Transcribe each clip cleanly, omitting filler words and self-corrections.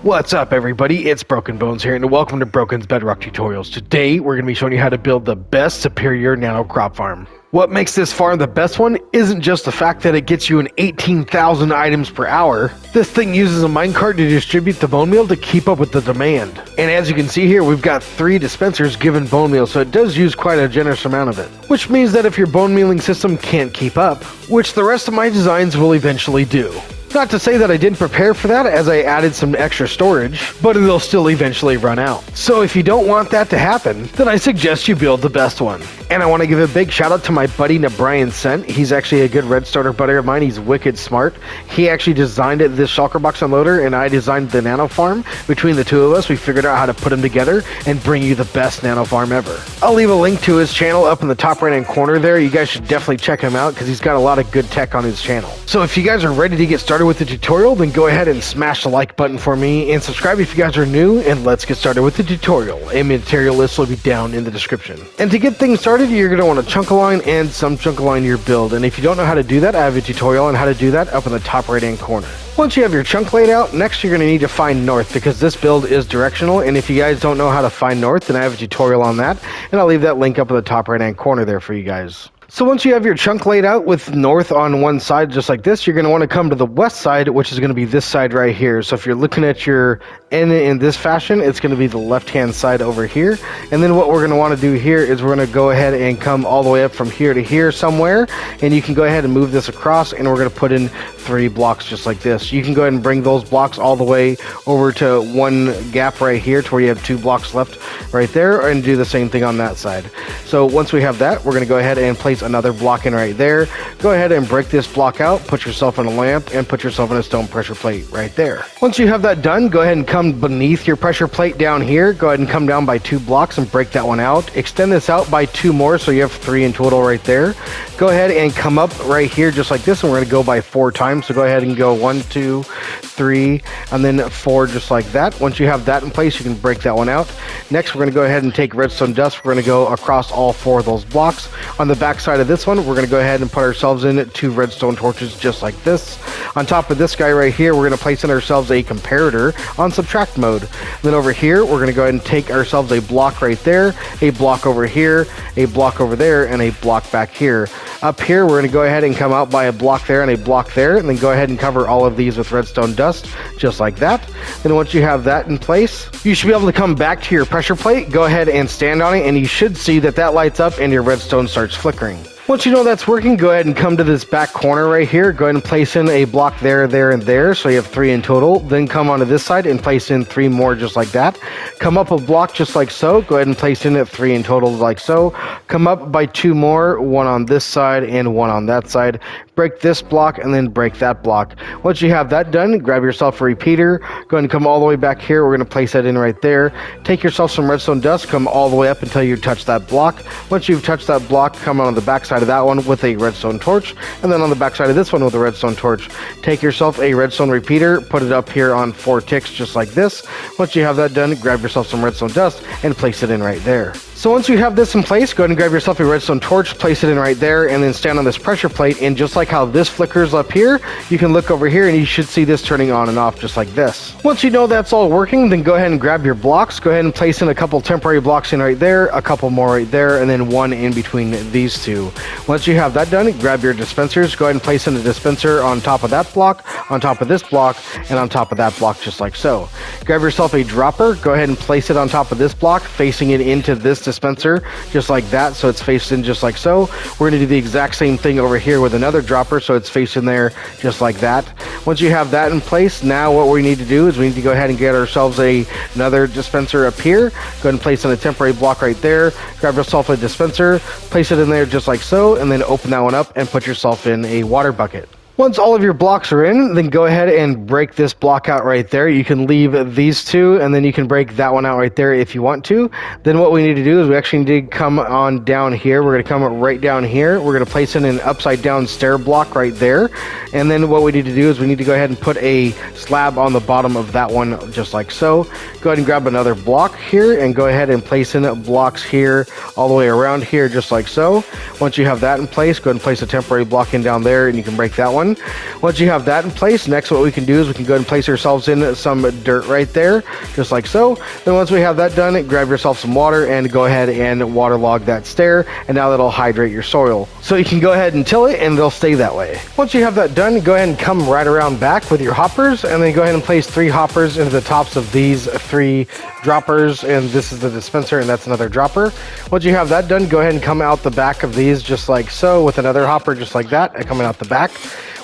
What's up everybody, it's Broken Bones here and welcome to Broken's Bedrock Tutorials. Today we're going to be showing you how to build the best Superior Nano Crop Farm. What makes this farm the best one isn't just the fact that it gets you an 18,000 items per hour. This thing uses a minecart to distribute the bone meal to keep up with the demand. And as you can see here, we've got 3 dispensers given bone meal, so it does use quite a generous amount of it. Which means that if your bone mealing system can't keep up, which the rest of my designs will eventually do. Not to say that I didn't prepare for that as I added some extra storage, but it'll still eventually run out. So if you don't want that to happen, then I suggest you build the best one. And I want to give a big shout out to my buddy Brian Cent. He's actually a good redstoner buddy of mine. He's wicked smart. He actually designed this shulker box unloader and I designed the nano farm. Between the two of us, we figured out how to put them together and bring you the best nano farm ever. I'll leave a link to his channel up in the top right hand corner there. You guys should definitely check him out because he's got a lot of good tech on his channel. So if you guys are ready to get started with the tutorial, then go ahead and smash the like button for me and subscribe if you guys are new, and let's get started with the tutorial. A material list will be down in the description. And to get things started, you're going to want to chunk align and some chunk align your build. And if you don't know how to do that, I have a tutorial on how to do that up in the top right hand corner. Once you have your chunk laid out, next you're going to need to find north because this build is directional, and if you guys don't know how to find north, then I have a tutorial on that, and I'll leave that link up in the top right hand corner there for you guys. So once you have your chunk laid out with north on one side just like this, you're going to want to come to the west side, which is going to be this side right here. So if you're looking at your N in this fashion, it's going to be the left hand side over here. And then what we're going to want to do here is we're going to go ahead and come all the way up from here to here somewhere, and you can go ahead and move this across, and we're going to put in 3 blocks just like this. You can go ahead and bring those blocks all the way over to one gap right here to where you have 2 blocks left right there, and do the same thing on that side. So once we have that, we're going to go ahead and place another block in right there. Go ahead and break this block out, put yourself in a lamp, and put yourself in a stone pressure plate right there. Once you have that done, go ahead and come beneath your pressure plate down here. Go ahead and come down by 2 blocks and break that one out. Extend this out by 2 more, so you have 3 in total right there. Go ahead and come up right here just like this, and we're going to go by 4 times. So go ahead and go 1, 2, 3, and then 4 just like that. Once you have that in place, you can break that one out. Next, we're going to go ahead and take redstone dust. We're going to go across all 4 of those blocks. On the back side of this one, we're going to go ahead and put ourselves in 2 redstone torches just like this. On top of this guy right here, we're going to place in ourselves a comparator on subtract mode. Then over here, we're going to go ahead and take ourselves a block right there, a block over here, a block over there, and a block back here. Up here, we're going to go ahead and come out by a block there and a block there, and then go ahead and cover all of these with redstone dust just like that. Then once you have that in place, you should be able to come back to your pressure plate, go ahead and stand on it, and you should see that that lights up and your redstone starts flickering. Once you know that's working, go ahead and come to this back corner right here. Go ahead and place in a block there, there, and there, so you have 3 in total. Then come onto this side and place in 3 more just like that. Come up a block just like so. Go ahead and place in 3 in total like so. Come up by 2 more, 1 on this side and 1 on that side. Break this block and then break that block. Once you have that done, grab yourself a repeater. Go ahead and come all the way back here. We're going to place that in right there. Take yourself some redstone dust. Come all the way up until you touch that block. Once you've touched that block, come on the back side of that one with a redstone torch, and then on the back side of this one with a redstone torch. Take yourself a redstone repeater, put it up here on 4 ticks just like this. Once you have that done, grab yourself some redstone dust and place it in right there. So once you have this in place, go ahead and grab yourself a redstone torch, place it in right there, and then stand on this pressure plate, and just like how this flickers up here, you can look over here and you should see this turning on and off just like this. Once you know that's all working, then go ahead and grab your blocks. Go ahead and place in a couple temporary blocks in right there, a couple more right there, and then 1 in between these 2. Once you have that done, grab your dispensers. Go ahead and place in a dispenser on top of that block, on top of this block, and on top of that block just like so. Grab yourself a dropper. Go ahead and place it on top of this block, facing it into this dispenser just like that, so it's faced in just like so. We're going to do the exact same thing over here with another dropper, so it's faced in there just like that. Once you have that in place, now what we need to do is we need to go ahead and get ourselves another dispenser up here. Go ahead and place in a temporary block right there. Grab yourself a dispenser, place it in there just like so, and then open that one up and put yourself in a water bucket. Once all of your blocks are in, then go ahead and break this block out right there. You can leave these 2, and then you can break that one out right there if you want to. Then what we need to do is we actually need to come on down here. We're going to come right down here. We're going to place in an upside down stair block right there. And then what we need to do is we need to go ahead and put a slab on the bottom of that one just like so. Go ahead and grab another block here and go ahead and place in blocks here all the way around here just like so. Once you have that in place, go ahead and place a temporary block in down there, and you can break that one. done. Once you have that in place, next what we can do is we can go ahead and place ourselves in some dirt right there, just like so. Then once we have that done, grab yourself some water and go ahead and waterlog that stair, and now that'll hydrate your soil. So you can go ahead and till it and it'll stay that way. Once you have that done, go ahead and come right around back with your hoppers, and then go ahead and place 3 hoppers into the tops of these 3 droppers, and this is the dispenser and that's another dropper. Once you have that done, go ahead and come out the back of these just like so with another hopper just like that coming out the back.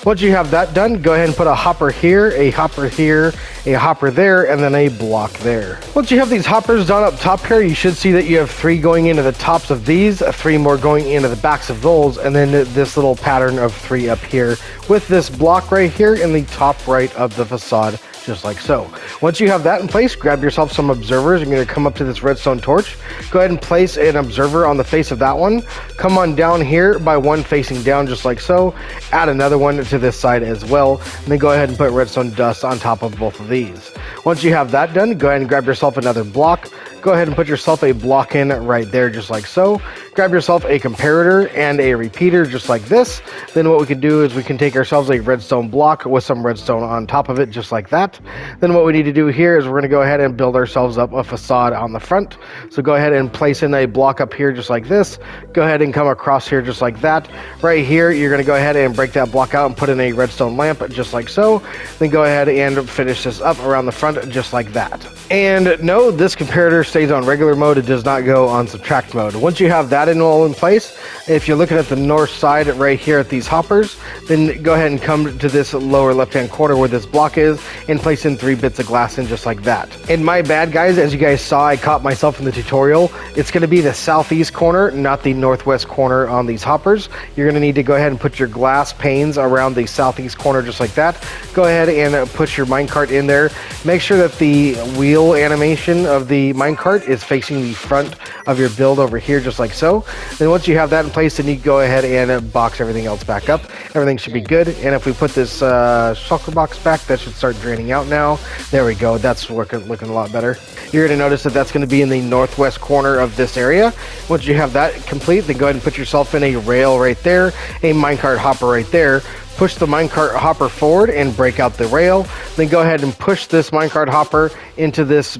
Once you have that done, go ahead and put a hopper here, a hopper here, a hopper there, and then a block there. Once you have these hoppers done up top here, you should see that you have 3 going into the tops of these, 3 more going into the backs of those, and then this little pattern of 3 up here with this block right here in the top right of the facade, just like so. Once you have that in place, grab yourself some observers. You're going to come up to this redstone torch. Go ahead and place an observer on the face of that one. Come on down here by one facing down, just like so. Add another one to this side as well. And then go ahead and put redstone dust on top of both of these. Once you have that done, go ahead and grab yourself another block. Go ahead and put yourself a block in right there, just like so. Grab yourself a comparator and a repeater, just like this. Then what we can do is we can take ourselves a redstone block with some redstone on top of it, just like that. Then what we need to do here is we're going to go ahead and build ourselves up a facade on the front. So go ahead and place in a block up here, just like this. Go ahead and come across here, just like that. Right here, you're going to go ahead and break that block out and put in a redstone lamp, just like so. Then go ahead and finish this up around the front, just like that. And no, this comparator stays on regular mode. It does not go on subtract mode. Once you have that all in place, if you're looking at the north side right here at these hoppers, then go ahead and come to this lower left hand corner where this block is and place in 3 bits of glass in, just like that. And my bad, guys, as you guys saw, I caught myself in the tutorial. It's going to be the southeast corner, not the northwest corner on these hoppers. You're going to need to go ahead and put your glass panes around the southeast corner, just like that. Go ahead and put your minecart in there. Make sure that the wheel animation of the minecart is facing the front of your build over here, just like so. Then once you have that in place, then you go ahead and box everything else back up. Everything should be good. And if we put this shulker box back, that should start draining out now. There we go. That's looking a lot better. You're going to notice that that's going to be in the northwest corner of this area. Once you have that complete, then go ahead and put yourself in a rail right there, a minecart hopper right there. Push the minecart hopper forward and break out the rail. Then go ahead and push this minecart hopper into this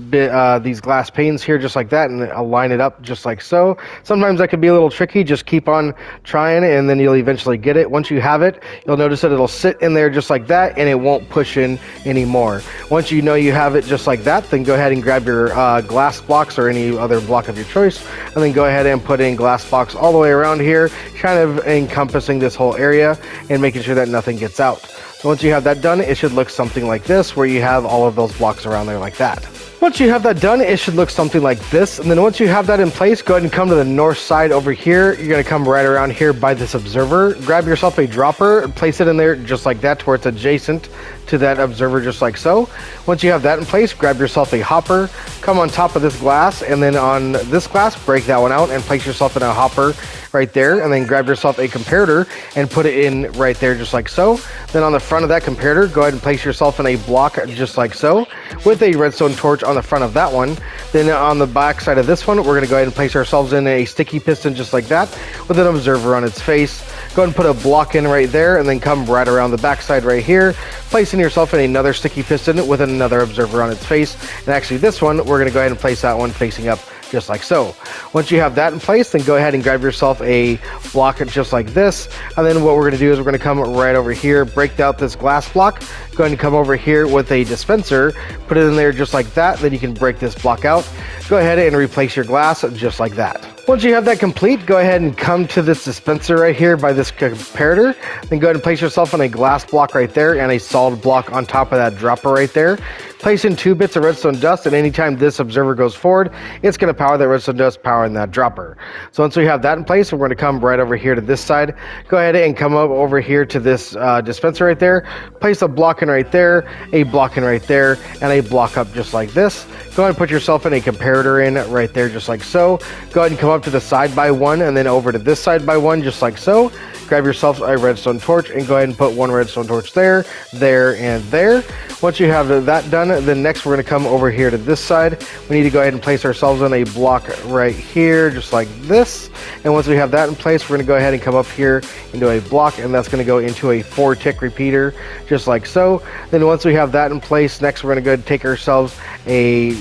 these glass panes here, just like that, and align it up just like so. Sometimes that can be a little tricky. Just keep on trying, and then you'll eventually get it. Once you have it, you'll notice that it'll sit in there just like that, and it won't push in anymore. Once you know you have it just like that, then go ahead and grab your glass blocks or any other block of your choice, and then go ahead and put in glass blocks all the way around here, kind of encompassing this whole area and making sure that nothing gets out. So once you have that done, it should look something like this, where you have all of those blocks around there like that. Once you have that done, it should look something like this. And then once you have that in place, go ahead and come to the north side over here. You're going to come right around here by this observer. Grab yourself a dropper and place it in there just like that, to where it's adjacent to that observer, just like so. Once you have that in place, grab yourself a hopper, come on top of this glass, and then on this glass, break that one out and place yourself in a hopper right there, and then grab yourself a comparator and put it in right there, just like so. Then on the front of that comparator, go ahead and place yourself in a block just like so, with a redstone torch on the front of that one. Then on the back side of this one, we're going to go ahead and place ourselves in a sticky piston just like that, with an observer on its face. Go ahead and put a block in right there, and then come right around the back side right here, placing yourself in another sticky piston with another observer on its face. And actually this one, we're going to go ahead and place that one facing up just like so. Once you have that in place, then go ahead and grab yourself a block just like this. And then what we're going to do is we're going to come right over here, break out this glass block, go ahead and come over here with a dispenser, put it in there just like that. Then you can break this block out. Go ahead and replace your glass just like that. Once you have that complete, go ahead and come to this dispenser right here by this comparator. Then go ahead and place yourself on a glass block right there and a solid block on top of that dropper right there. Place in 2 bits of redstone dust, and anytime this observer goes forward, it's going to power that redstone dust, powering that dropper. So once we have that in place, we're going to come right over here to this side. Go ahead and come up over here to this dispenser right there. Place a block in right there, a block in right there, and a block up just like this. Go ahead and put yourself in a comparator in right there, just like so. Go ahead and come up to the side by one, and then over to this side by one, just like so. Grab yourself a redstone torch and go ahead and put 1 redstone torch there, there, and there. Once you have that done, done, then next we're going to come over here to this side. We need to go ahead and place ourselves on a block right here, just like this. And once we have that in place, we're going to go ahead and come up here into a block, and that's going to go into a 4-tick repeater, just like so. Then once we have that in place, next we're going to go ahead and take ourselves a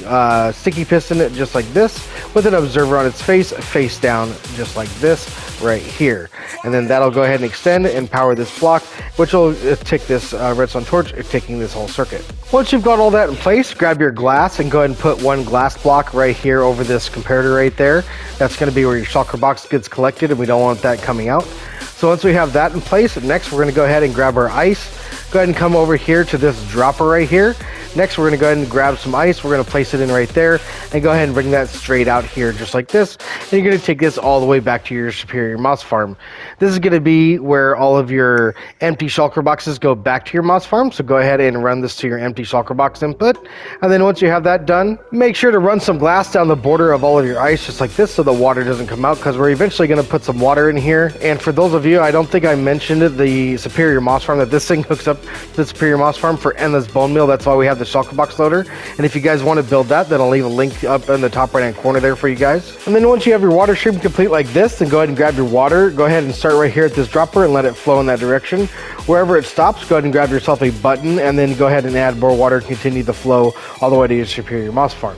sticky piston, just like this, with an observer on its face down, just like this right here. And then that'll go ahead and extend and power this block, which will tick this redstone torch, taking this whole circuit. Once you've got all that in place, grab your glass and go ahead and put one glass block right here over this comparator right there. That's going to be where your shulker box gets collected, and we don't want that coming out. So once we have that in place, next we're going to go ahead and grab our ice. Go ahead and come over here to this dropper right here. Next, we're going to go ahead and grab some ice. We're going to place it in right there and go ahead and bring that straight out here just like this. And you're going to take this all the way back to your Superior Moss Farm. This is going to be where all of your empty shulker boxes go back to your Moss Farm. So go ahead and run this to your empty shulker box input. And then once you have that done, make sure to run some glass down the border of all of your ice just like this so the water doesn't come out, because we're eventually going to put some water in here. And for those of you, I don't think I mentioned it, the Superior Moss Farm, that this thing hooks up to the Superior Moss Farm for endless bone meal. That's why we have the shulker box loader. And if you guys want to build that, then I'll leave a link up in the top right hand corner there for you guys. And then once you have your water stream complete like this, then go ahead and grab your water. Go ahead and start right here at this dropper and let it flow in that direction. Wherever it stops, go ahead and grab yourself a button and then go ahead and add more water and continue the flow all the way to your Superior Moss Farm.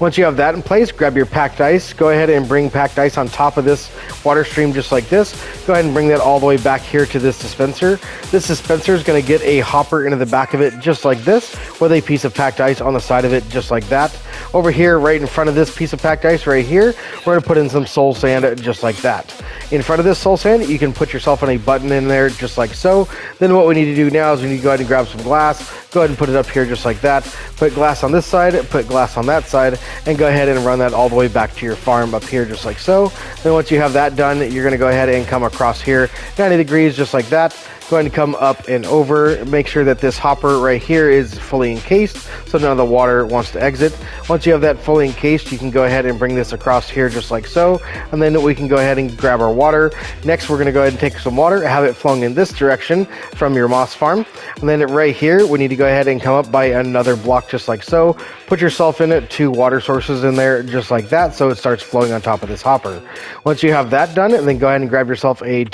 Once you have that in place, grab your packed ice. Go ahead and bring packed ice on top of this water stream just like this. Go ahead and bring that all the way back here to this dispenser. This dispenser is going to get a hopper into the back of it just like this, with a piece of packed ice on the side of it just like that. Over here, right in front of this piece of packed ice right here, we're going to put in some soul sand just like that. In front of this soul sand, you can put yourself on a button in there just like so. Then what we need to do now is we need to go ahead and grab some glass. Go ahead and put it up here just like that. Put glass on this side, put glass on that side, and go ahead and run that all the way back to your farm up here just like so. Then once you have that done, you're going to go ahead and come across here 90 degrees just like that. Go ahead and come up and over. Make sure that this hopper right here is fully encased so none of the water wants to exit. Once you have that fully encased, you can go ahead and bring this across here just like so. And then we can go ahead and grab our water. Next, we're going to go ahead and take some water, have it flowing in this direction from your moss farm. And then right here, we need to go ahead and come up by another block just like so. Put yourself in it, 2 water sources in there just like that, so it starts flowing on top of this hopper. Once you have that done, and then go ahead and grab yourself a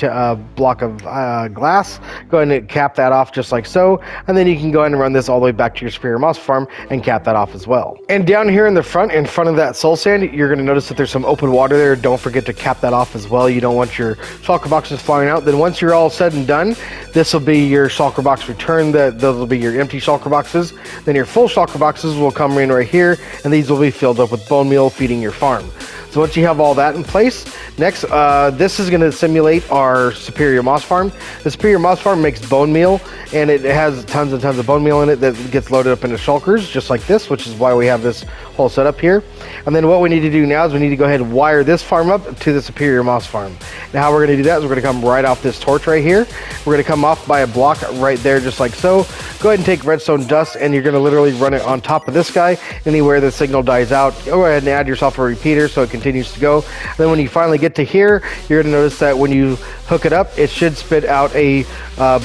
block of glass. Go ahead and cap that off just like so, and then you can go ahead and run this all the way back to your Superior Moss Farm and cap that off as well. And down here in the front, in front of that soul sand, you're going to notice that there's some open water there. Don't forget to cap that off as well. You don't want your shulker boxes flying out. Then once you're all said and done, this will be your shulker box return. Those will be your empty shulker boxes. Then your full shulker boxes will come in right here, and these will be filled up with bone meal, feeding your farm. So once you have all that in place, next, this is going to simulate our Superior Moss Farm. The Superior Moss Farm makes bone meal, and it has tons and tons of bone meal in it that gets loaded up into shulkers, just like this, which is why we have this whole setup here. And then what we need to do now is we need to go ahead and wire this farm up to the Superior Moss Farm. Now how we're going to do that is we're going to come right off this torch right here. We're going to come off by a block right there, just like so. Go ahead and take Redstone Dust, and you're going to literally run it on top of this guy. Anywhere the signal dies out, go ahead and add yourself a repeater so it continues to go. And then when you finally get to here, you're going to notice that when you hook it up, it should spit out a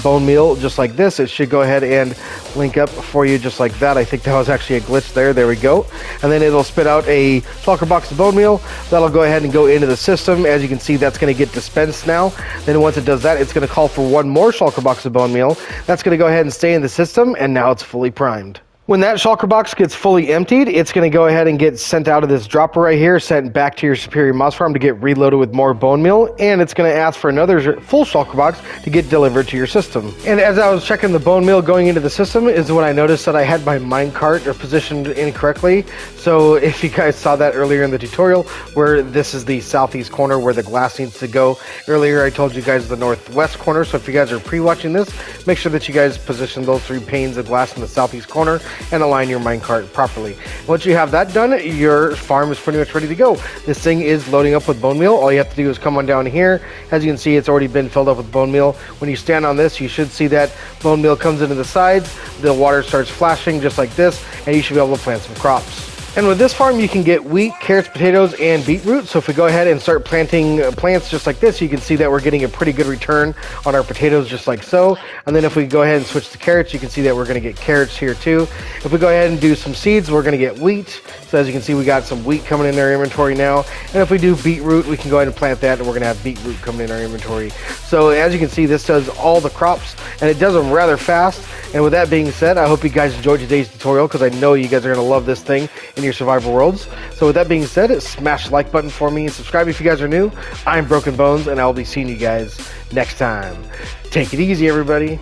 bone meal just like this. It should go ahead and link up for you just like that. I think that was actually a glitch there. There we go. And then it'll spit out a shulker box of bone meal. That'll go ahead and go into the system. As you can see, that's going to get dispensed now. Then once it does that, it's going to call for one more shulker box of bone meal. That's going to go ahead and stay in the system, and now it's fully primed. When that shulker box gets fully emptied, it's going to go ahead and get sent out of this dropper right here, sent back to your Superior Moss Farm to get reloaded with more bone meal, and it's going to ask for another full shulker box to get delivered to your system. And as I was checking the bone meal going into the system is when I noticed that I had my minecart positioned incorrectly. So if you guys saw that earlier in the tutorial, where this is the southeast corner where the glass needs to go. Earlier I told you guys the northwest corner, so if you guys are pre-watching this, make sure that you guys position those 3 panes of glass in the southeast corner and align your minecart properly. Once you have that done, your farm is pretty much ready to go. This thing is loading up with bone meal. All you have to do is come on down here. As you can see, it's already been filled up with bone meal. When you stand on this, you should see that bone meal comes into the sides, the water starts flashing just like this, and you should be able to plant some crops. And with this farm, you can get wheat, carrots, potatoes, and beetroot. So if we go ahead and start planting plants just like this, you can see that we're getting a pretty good return on our potatoes just like so. And then if we go ahead and switch to carrots, you can see that we're going to get carrots here too. If we go ahead and do some seeds, we're going to get wheat. So as you can see, we got some wheat coming in our inventory now. And if we do beetroot, we can go ahead and plant that, and we're going to have beetroot coming in our inventory. So as you can see, this does all the crops, and it does them rather fast. And with that being said, I hope you guys enjoyed today's tutorial, because I know you guys are going to love this thing in your survival worlds. So with that being said, smash the like button for me and subscribe if you guys are new. I'm Broken Bones, and I will be seeing you guys next time. Take it easy, everybody.